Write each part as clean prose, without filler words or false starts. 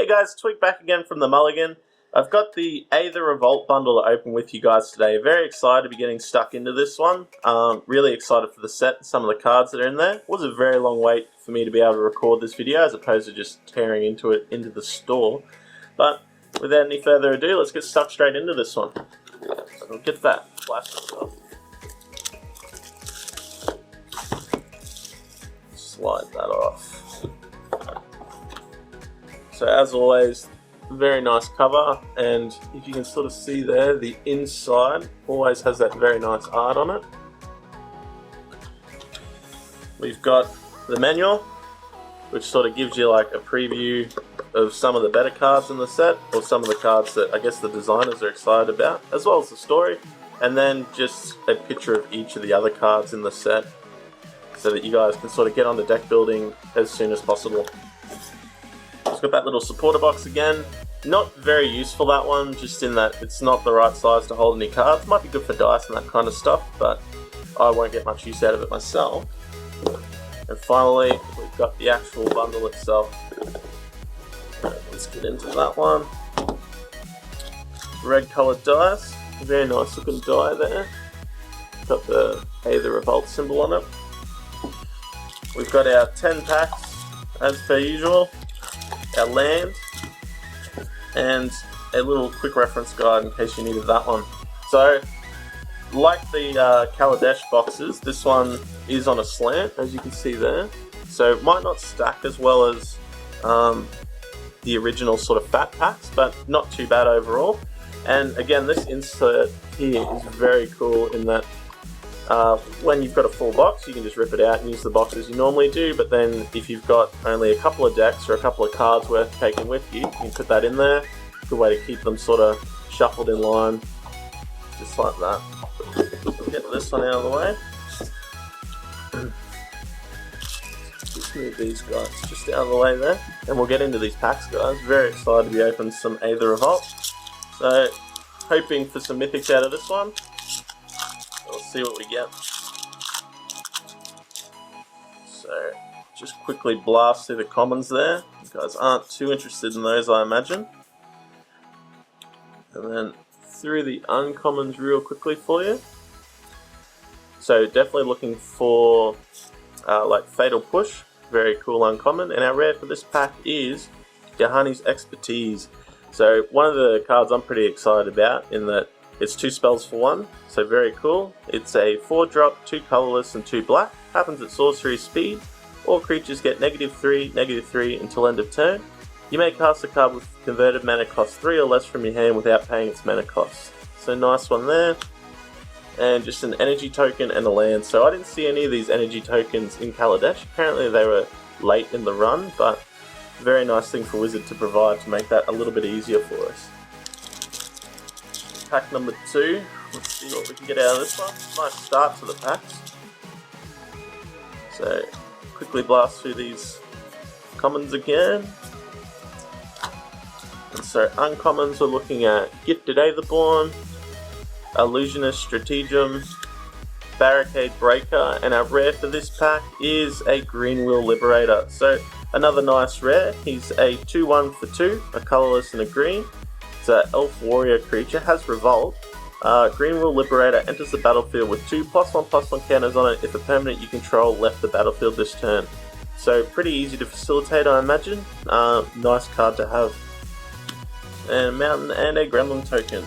Hey guys, Twig back again from the Mulligan. I've got the Aether Revolt bundle to open with you guys today. Very excited to be getting stuck into this one. Really excited for the set and some of the cards that are in there. It was a very long wait for me to be able to record this video as opposed to just tearing into it into the store. But without any further ado, let's get stuck straight into this one. So I'll get that plastic off. Slide that off. So as always, very nice cover, and if you can sort of see there, the inside always has that very nice art on it. We've got the manual, which sort of gives you like a preview of some of the better cards in the set, or some of the cards that I guess the designers are excited about, as well as the story, and then just a picture of each of the other cards in the set, so that you guys can sort of get on the deck building as soon as possible. It's got that little supporter box again. Not very useful, that one, just in that it's not the right size to hold any cards. Might be good for dice and that kind of stuff, but I won't get much use out of it myself. And finally, we've got the actual bundle itself. Let's get into that one. Red coloured dice. Very nice looking die there. Got the Aether Revolt symbol on it. We've got our 10 packs, as per usual. Our land, and a little quick reference guide in case you needed that one. So, like the Kaladesh boxes, this one is on a slant, as you can see there. So it might not stack as well as the original sort of fat packs, but not too bad overall. And again, this insert here is very cool in that when you've got a full box, you can just rip it out and use the box as you normally do, but then if you've got only a couple of decks or a couple of cards worth taking with you, you can put that in there. Good way to keep them sort of shuffled in line, just like that. We'll get this one out of the way. Just move these guys just out of the way there, and we'll get into these packs, guys. Very excited to be opening some Aether Revolt. So, hoping for some mythics out of this one. We'll see what we get. So, just quickly blast through the commons there. You guys aren't too interested in those, I imagine. And then through the uncommons real quickly for you. So, definitely looking for like Fatal Push. Very cool uncommon. And our rare for this pack is Yahani's Expertise. So, one of the cards I'm pretty excited about in that it's 2 spells for 1, so very cool. It's a 4-drop, 2 colourless and 2 black. Happens at sorcery speed. All creatures get -3/-3 until end of turn. You may cast a card with converted mana cost 3 or less from your hand without paying its mana cost. So nice one there. And just an energy token and a land. So I didn't see any of these energy tokens in Kaladesh. Apparently they were late in the run, but very nice thing for Wizard to provide to make that a little bit easier for us. Pack number 2. Let's see what we can get out of this one. Nice start to the packs. So, quickly blast through these commons again. And so, uncommons, we're looking at Gifted Aetherborn, Illusionist Stratagem, Barricade Breaker, and our rare for this pack is a Greenwheel Liberator. So, another nice rare. He's a 2/1 for 2, a colourless and a green. It's an elf warrior creature, has Revolt. Greenwheel Liberator enters the battlefield with 2 +1/+1 counters on it if a permanent you control left the battlefield this turn. So pretty easy to facilitate, I imagine. Nice card to have. And a mountain and a gremlin token.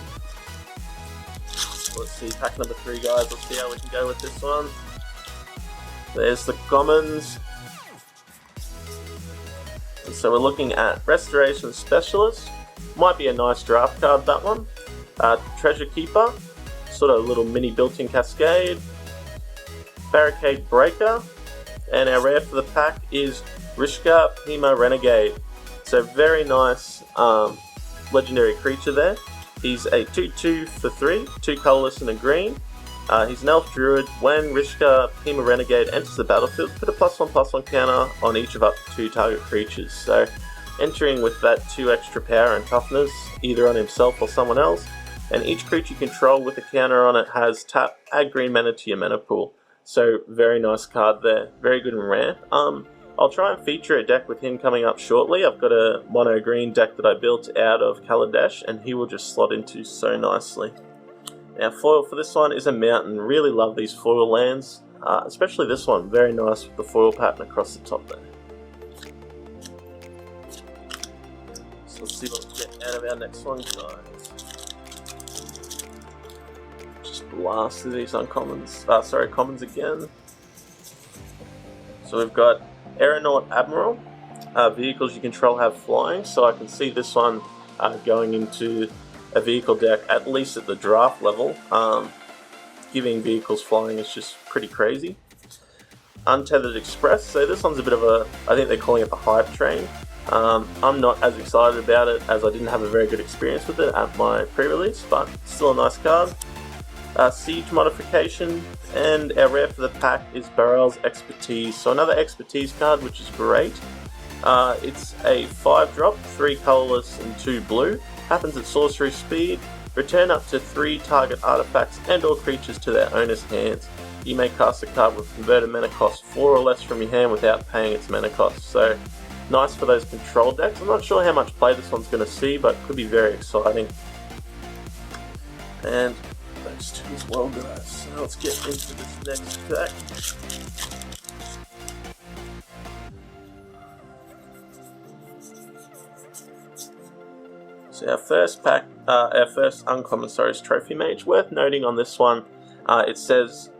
Let's see, pack number 3, guys. Let's see how we can go with this one. There's the commons. And so we're looking at Restoration Specialist. Might be a nice draft card, that one. Treasure Keeper, sort of a little mini built-in cascade. Barricade Breaker, and our rare for the pack is Rishka Pima Renegade. So very nice legendary creature there. He's a 2/2 for 3, 2 colourless and a green. He's an elf druid. When Rishka Pima Renegade enters the battlefield, put a +1/+1 counter on each of up to 2 target creatures. So entering with that 2 extra power and toughness, either on himself or someone else, and each creature you control with a counter on it has add green mana to your mana pool. So very nice card there, very good and rare. I'll try and feature a deck with him coming up shortly. I've got a mono green deck that I built out of Kaladesh, and he will just slot into so nicely. Now foil for this one is a mountain. Really love these foil lands, especially this one. Very nice with the foil pattern across the top there. So let's see what we get out of our next one, guys. Just blast through these uncommons. Commons again. So we've got Aeronaut Admiral. Vehicles you control have flying, so I can see this one going into a vehicle deck, at least at the draft level. Giving vehicles flying is just pretty crazy. Untethered Express, so this one's a bit of a, I think they're calling it the hype train. I'm not as excited about it as I didn't have a very good experience with it at my pre-release, but still a nice card. Siege modification, and our rare for the pack is Barrel's Expertise, so another expertise card, which is great. It's a 5-drop, 3 colorless and 2 blue. Happens at sorcery speed. Return up to 3 target artifacts and or creatures to their owner's hands. You may cast a card with converted mana cost 4 or less from your hand without paying its mana cost. So nice for those control decks. I'm not sure how much play this one's going to see, but could be very exciting. And those two as well, guys. So let's get into this next deck. So our first pack, our first uncommon, is Trophy Mage. Worth noting on this one, it says,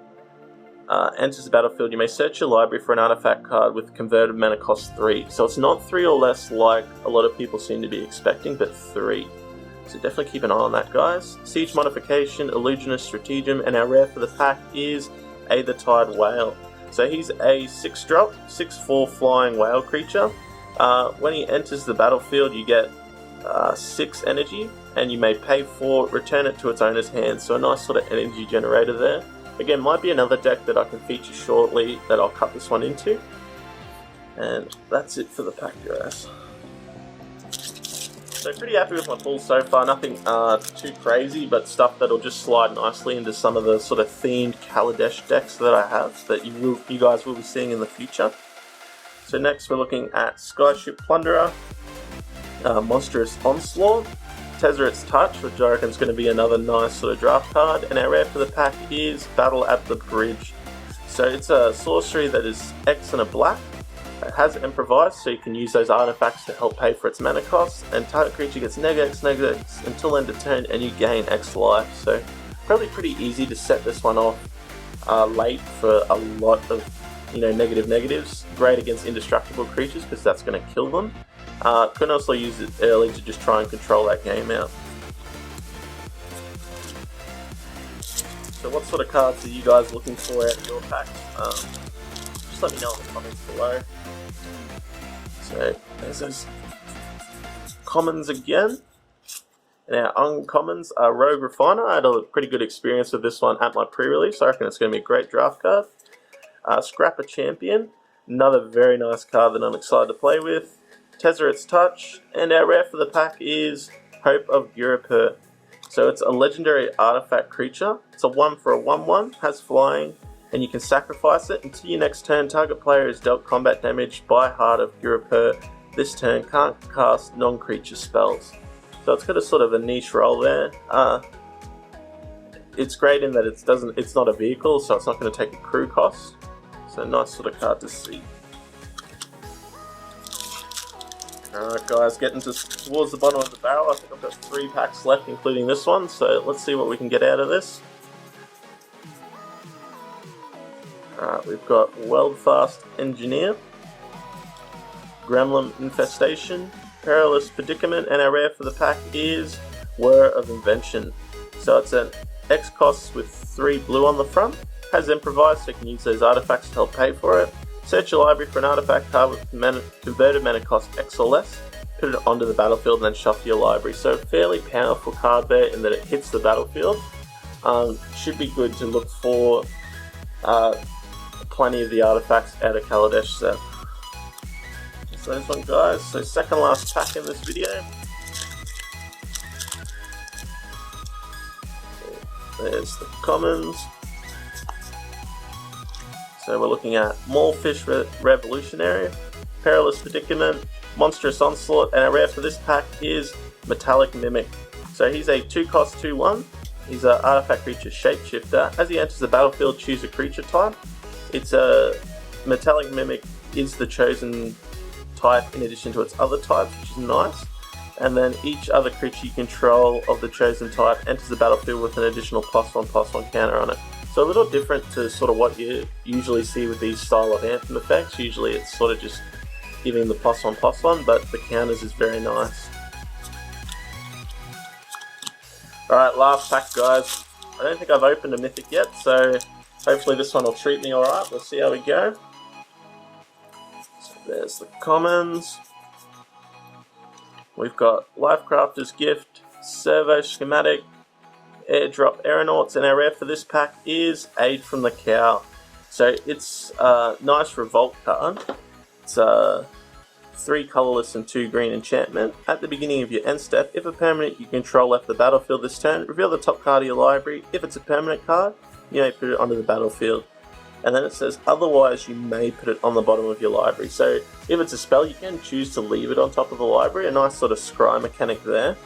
enters the battlefield, you may search your library for an artifact card with converted mana cost 3. So it's not 3 or less like a lot of people seem to be expecting, but 3. So definitely keep an eye on that, guys. Siege modification, Illusionist Stratagem, and our rare for the pack is Aether Whale. So he's a 6-drop, 6/4 flying whale creature. When he enters the battlefield, you get 6 energy, and you may pay 4, return it to its owner's hand. So a nice sort of energy generator there. Again, might be another deck that I can feature shortly that I'll cut this one into. And that's it for the pack, guys. So pretty happy with my pull so far. Nothing too crazy, but stuff that'll just slide nicely into some of the sort of themed Kaladesh decks that I have that you guys will be seeing in the future. So next we're looking at Skyship Plunderer, Monstrous Onslaught, Tezzeret's Touch, which I reckon is going to be another nice sort of draft card, and our rare for the pack is Battle at the Bridge. So it's a sorcery that is X and a black. It has Improvise, so you can use those artifacts to help pay for its mana costs, and target creature gets -X until end of turn, and you gain X life. So probably pretty easy to set this one off late for a lot of negatives. Great against indestructible creatures because that's going to kill them. Can also use it early to just try and control that game out. So what sort of cards are you guys looking for out of your packs? Just let me know in the comments below. So there's those commons again. And our uncommons are Rogue Refiner. I had a pretty good experience with this one at my pre-release. I reckon it's going to be a great draft card. Scrapper Champion, another very nice card that I'm excited to play with. Tezzeret's Touch, and our rare for the pack is Hope of Gurupur. So it's a legendary artifact creature. It's a 1 for a 1/1, has flying, and you can sacrifice it until your next turn. Target player is dealt combat damage by Heart of Gurupur. This turn can't cast non-creature spells. So it's got a sort of a niche role there. It's great in that it's not a vehicle, so it's not going to take a crew cost. So nice sort of card to see. Alright guys, getting towards the bottom of the barrel. I think I've got 3 packs left, including this one, so let's see what we can get out of this. Alright, we've got Weldfast Engineer, Gremlin Infestation, Perilous Predicament, and our rare for the pack is Whir of Invention. So it's an X cost with 3 blue on the front, has Improvise, so you can use those artifacts to help pay for it. Search your library for an artifact card with converted mana cost X or less, put it onto the battlefield, and then shuffle your library. So fairly powerful card there in that it hits the battlefield. Should be good to look for plenty of the artifacts out of Kaladesh set. So this one, guys. So second last pack in this video. There's the commons. So we're looking at Mawfish Revolutionary, Perilous Predicament, Monstrous Onslaught, and our rare for this pack is Metallic Mimic. So he's a 2-cost 2/1. He's an artifact creature shapeshifter. As he enters the battlefield, choose a creature type. It's a Metallic Mimic is the chosen type in addition to its other types, which is nice. And then each other creature you control of the chosen type enters the battlefield with an additional +1/+1 counter on it. So a little different to sort of what you usually see with these style of Anthem effects. Usually it's sort of just giving the +1/+1, but the counters is very nice. Alright, last pack guys. I don't think I've opened a Mythic yet, so hopefully this one will treat me alright. We'll see how we go. So there's the commons. We've got Lifecrafter's Gift, Servo Schematic, Airdrop Aeronauts, and our rare for this pack is Aid from the Cow. So it's a nice Revolt card. It's a 3 colourless and 2 green enchantment. At the beginning of your end step, if a permanent you control left the battlefield this turn, reveal the top card of your library. If it's a permanent card, you may put it onto the battlefield. And then it says, otherwise you may put it on the bottom of your library. So if it's a spell, you can choose to leave it on top of the library. A nice sort of scry mechanic there.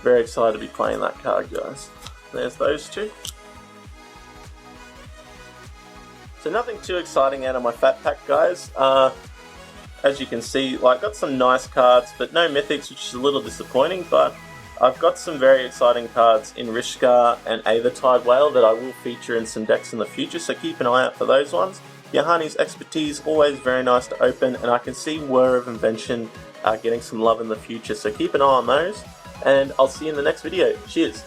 Very excited to be playing that card, guys. There's those two. So nothing too exciting out of my fat pack, guys. As you can see, like, got some nice cards, but no mythics, which is a little disappointing, but I've got some very exciting cards in Rishkar and Aether Whale that I will feature in some decks in the future, so keep an eye out for those ones. Yahani's Expertise, always very nice to open, and I can see Whir of Invention getting some love in the future, so keep an eye on those, and I'll see you in the next video. Cheers!